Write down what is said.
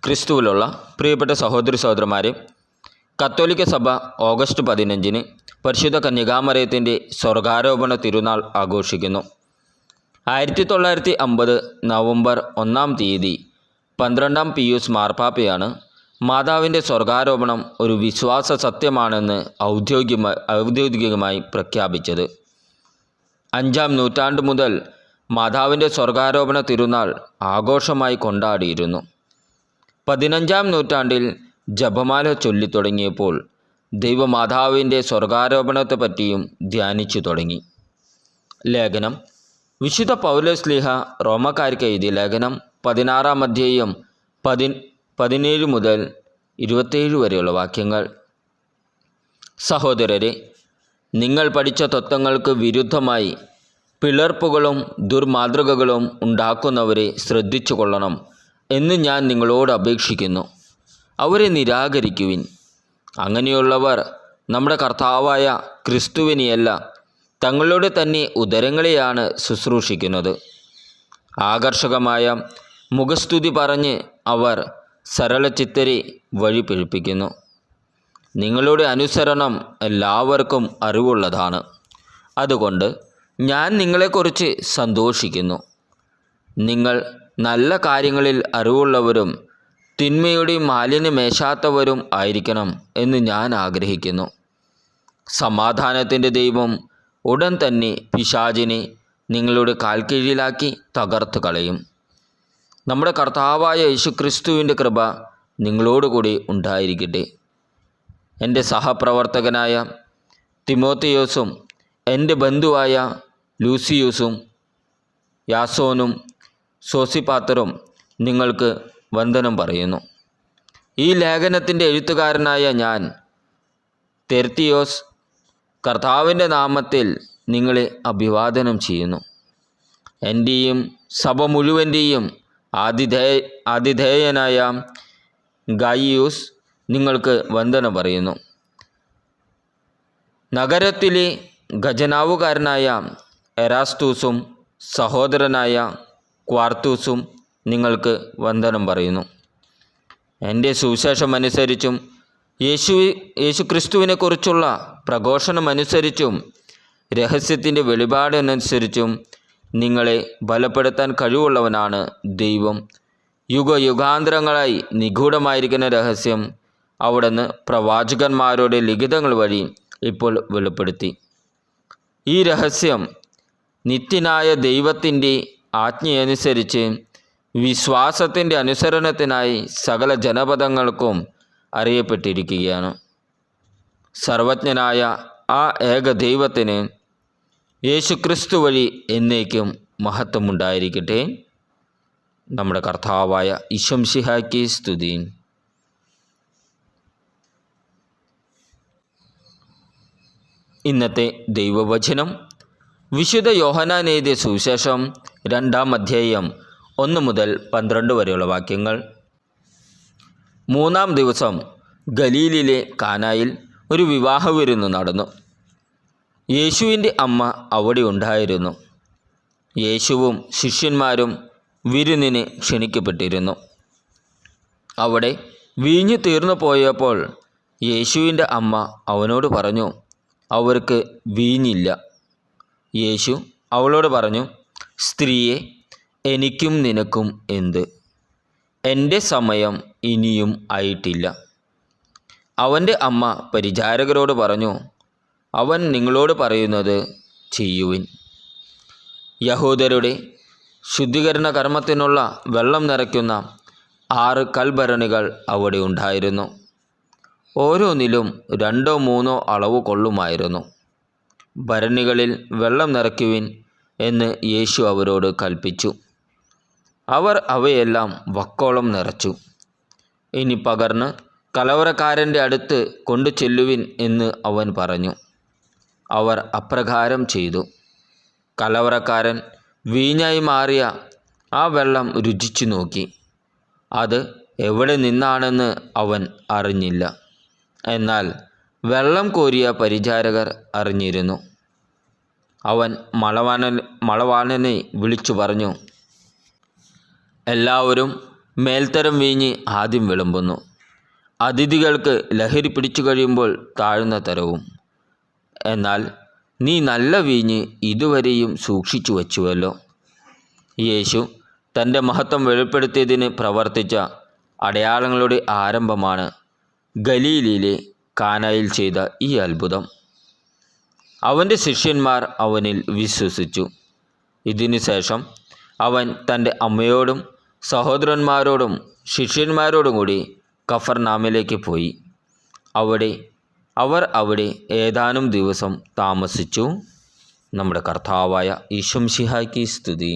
ക്രിസ്തുവിലുള്ള പ്രിയപ്പെട്ട സഹോദരി സഹോദരന്മാരെ, കത്തോലിക്ക സഭ ഓഗസ്റ്റ് 15 പരിശുദ്ധ കന്യകാമറിയത്തിൻ്റെ സ്വർഗാരോപണ തിരുനാൾ ആഘോഷിക്കുന്നു. 1950 നവംബർ 1 12 പിയൂസ് മാർപ്പാപ്പയാണ് മാതാവിൻ്റെ സ്വർഗാരോപണം ഒരു വിശ്വാസ സത്യമാണെന്ന് ഔദ്യോഗികമായി പ്രഖ്യാപിച്ചത്. 5-ാം നൂറ്റാണ്ട് മുതൽ മാതാവിൻ്റെ സ്വർഗാരോപണ തിരുനാൾ ആഘോഷമായി കൊണ്ടാടിയിരുന്നു. 15-ാം നൂറ്റാണ്ടിൽ ജപമാല ചൊല്ലിത്തുടങ്ങിയപ്പോൾ ദൈവമാതാവിൻ്റെ സ്വർഗാരോപണത്തെപ്പറ്റിയും ധ്യാനിച്ചു തുടങ്ങി. ലേഖനം വിശുദ്ധ പൗലോസ്ലീഹ റോമക്കാർക്ക് എഴുതിയ ലേഖനം 16-ാം അധ്യായം 17 മുതൽ 27 വരെയുള്ള വാക്യങ്ങൾ. സഹോദരരെ, നിങ്ങൾ പഠിച്ച തത്വങ്ങൾക്ക് വിരുദ്ധമായി പിളർപ്പുകളും ദുർമാതൃകകളും ഉണ്ടാക്കുന്നവരെ ശ്രദ്ധിച്ചു കൊള്ളണം എന്ന് ഞാൻ നിങ്ങളോട് അപേക്ഷിക്കുന്നു. അവരെ നിരാകരിക്കുവിൻ. അങ്ങനെയുള്ളവർ നമ്മുടെ കർത്താവായ ക്രിസ്തുവിനെയല്ല, തങ്ങളുടെ തന്നെ ഉദരങ്ങളെയാണ് ശുശ്രൂഷിക്കുന്നത്. ആകർഷകമായ മുഖസ്തുതി പറഞ്ഞ് അവർ സരളചിത്തരെ വഴി പിഴപ്പിക്കുന്നു. നിങ്ങളുടെ അനുസരണം എല്ലാവർക്കും അറിവുള്ളതാണ്. അതുകൊണ്ട് ഞാൻ നിങ്ങളെക്കുറിച്ച് സന്തോഷിക്കുന്നു. നിങ്ങൾ നല്ല കാര്യങ്ങളിൽ അറിവുള്ളവരും തിന്മയുടെ മാലിന്യമേശാത്തവരും ആയിരിക്കണം എന്ന് ഞാൻ ആഗ്രഹിക്കുന്നു. സമാധാനത്തിൻ്റെ ദൈവം ഉടൻ തന്നെ പിശാചിനെ നിങ്ങളുടെ കാൽക്കീഴിലാക്കി തകർത്ത് കളയും. നമ്മുടെ കർത്താവായ യേശുക്രിസ്തുവിൻ്റെ കൃപ നിങ്ങളോടുകൂടി ഉണ്ടായിരിക്കട്ടെ. എൻ്റെ സഹപ്രവർത്തകനായ തിമോത്തിയോസും എൻ്റെ ബന്ധുവായ ലൂസിയൂസും യാസോനും സോസിപാത്തറും നിങ്ങൾക്ക് വന്ദനം പറയുന്നു. ഈ ലേഖനത്തിൻ്റെ എഴുത്തുകാരനായ ഞാൻ തെർത്തിയോസ് കർത്താവിൻ്റെ നാമത്തിൽ നിങ്ങളെ അഭിവാദനം ചെയ്യുന്നു. എൻ്റെയും സഭ മുഴുവൻ്റെയും ആതിഥേയനായ ഗായിയൂസ് നിങ്ങൾക്ക് വന്ദനം പറയുന്നു. നഗരത്തിലെ ഖജനാവുകാരനായ എറാസ്തൂസും സഹോദരനായ ക്വാർത്തൂസും നിങ്ങൾക്ക് വന്ദനം പറയുന്നു. എൻ്റെ സുവിശേഷമനുസരിച്ചും യേശുക്രിസ്തുവിനെക്കുറിച്ചുള്ള പ്രഘോഷണമനുസരിച്ചും രഹസ്യത്തിൻ്റെ വെളിപാടനുസരിച്ചും നിങ്ങളെ ബലപ്പെടുത്താൻ കഴിവുള്ളവനാണ് ദൈവം. യുഗയുഗാന്തരങ്ങളായി നിഗൂഢമായിരിക്കുന്ന രഹസ്യം അവിടുന്ന് പ്രവാചകന്മാരുടെ ലിഖിതങ്ങൾ വഴി ഇപ്പോൾ വെളിപ്പെടുത്തി. ഈ രഹസ്യം നിത്യനായ ദൈവത്തിൻ്റെ ആജ്ഞയനുസരിച്ച് വിശ്വാസത്തിൻ്റെ അനുസരണത്തിനായി സകല ജനപദങ്ങൾക്കും അറിയപ്പെട്ടിരിക്കുകയാണ്. സർവജ്ഞനായ ആ ഏക ദൈവത്തിന് യേശുക്രിസ്തു വഴി എന്നേക്കും മഹത്വമുണ്ടായിരിക്കട്ടെ. നമ്മുടെ കർത്താവായ ഈശോമിശിഹായ്ക്ക് സ്തുതി. ഇന്നത്തെ ദൈവവചനം വിശുദ്ധ യോഹന്നാൻ എഴുതിയ സുവിശേഷം 2-ാം അധ്യായം 1 മുതൽ 12 വരെയുള്ള വാക്യങ്ങൾ. 3-ാം ദിവസം ഗലീലിലെ കാനായിൽ ഒരു വിവാഹ വിരുന്ന് നടന്നു. യേശുവിൻ്റെ അമ്മ അവിടെ ഉണ്ടായിരുന്നു. യേശുവും ശിഷ്യന്മാരും വിരുന്നിന് ക്ഷണിക്കപ്പെട്ടിരുന്നു. അവിടെ വീഞ്ഞു തീർന്നു പോയപ്പോൾ യേശുവിൻ്റെ അമ്മ അവനോട് പറഞ്ഞു, അവർക്ക് വീഞ്ഞില്ല. യേശു അവളോട് പറഞ്ഞു, സ്ത്രീയെ, എനിക്കും നിനക്കും എന്ത്? എൻ്റെ സമയം ഇനിയും ആയിട്ടില്ല. അവൻ്റെ അമ്മ പരിചാരകരോട് പറഞ്ഞു, അവൻ നിങ്ങളോട് പറയുന്നത് ചെയ്യുവിൻ. യഹൂദരുടെ ശുദ്ധീകരണ കർമ്മത്തിനുള്ള വെള്ളം നിറയ്ക്കുന്ന 6 കൽഭരണികൾ അവിടെ ഉണ്ടായിരുന്നു. ഓരോന്നിലും 2-3 അളവ് കൊള്ളുമായിരുന്നു. ഭരണികളിൽ വെള്ളം നിറയ്ക്കുവിൻ എന്ന് യേശു അവരോട് കൽപ്പിച്ചു. അവർ അവയെല്ലാം വക്കോളം നിറച്ചു. ഇനി പകർന്ന് കലവറക്കാരൻ്റെ അടുത്ത് കൊണ്ടു ചെല്ലുവിൻ എന്ന് അവൻ പറഞ്ഞു. അവർ അപ്രകാരം ചെയ്തു. കലവറക്കാരൻ വീഞ്ഞായി മാറിയ ആ വെള്ളം രുചിച്ചു നോക്കി. അത് എവിടെ നിന്നാണെന്ന് അവൻ അറിഞ്ഞില്ല. എന്നാൽ വെള്ളം കോരിയ പരിചാരകർ അറിഞ്ഞിരുന്നു. അവൻ മണവാളനെ വിളിച്ചു പറഞ്ഞു, എല്ലാവരും മേൽത്തരം വീഞ്ഞ് ആദ്യം വിളമ്പുന്നു. അതിഥികൾക്ക് ലഹരി പിടിച്ചു കഴിയുമ്പോൾ താഴ്ന്ന തരവും. എന്നാൽ നീ നല്ല വീഞ്ഞ് ഇതുവരെയും സൂക്ഷിച്ചു വച്ചുവല്ലോ. യേശു തൻ്റെ മഹത്വം വെളിപ്പെടുത്തിയതിന് പ്രവർത്തിച്ച അടയാളങ്ങളുടെ ആരംഭമാണ് ഗലീലയിലെ കാനായിൽ ചെയ്ത ഈ അത്ഭുതം. അവൻ്റെ ശിഷ്യന്മാർ അവനിൽ വിശ്വസിച്ചു. ഇതിനു ശേഷം അവൻ തൻ്റെ അമ്മയോടും സഹോദരന്മാരോടും ശിഷ്യന്മാരോടും കൂടി കഫർനാമിലേക്ക് പോയി. അവർ അവിടെ ഏതാനും ദിവസം താമസിച്ചു. നമ്മുടെ കർത്താവായ ഈശോ മിശിഹായ്ക്ക് സ്തുതി.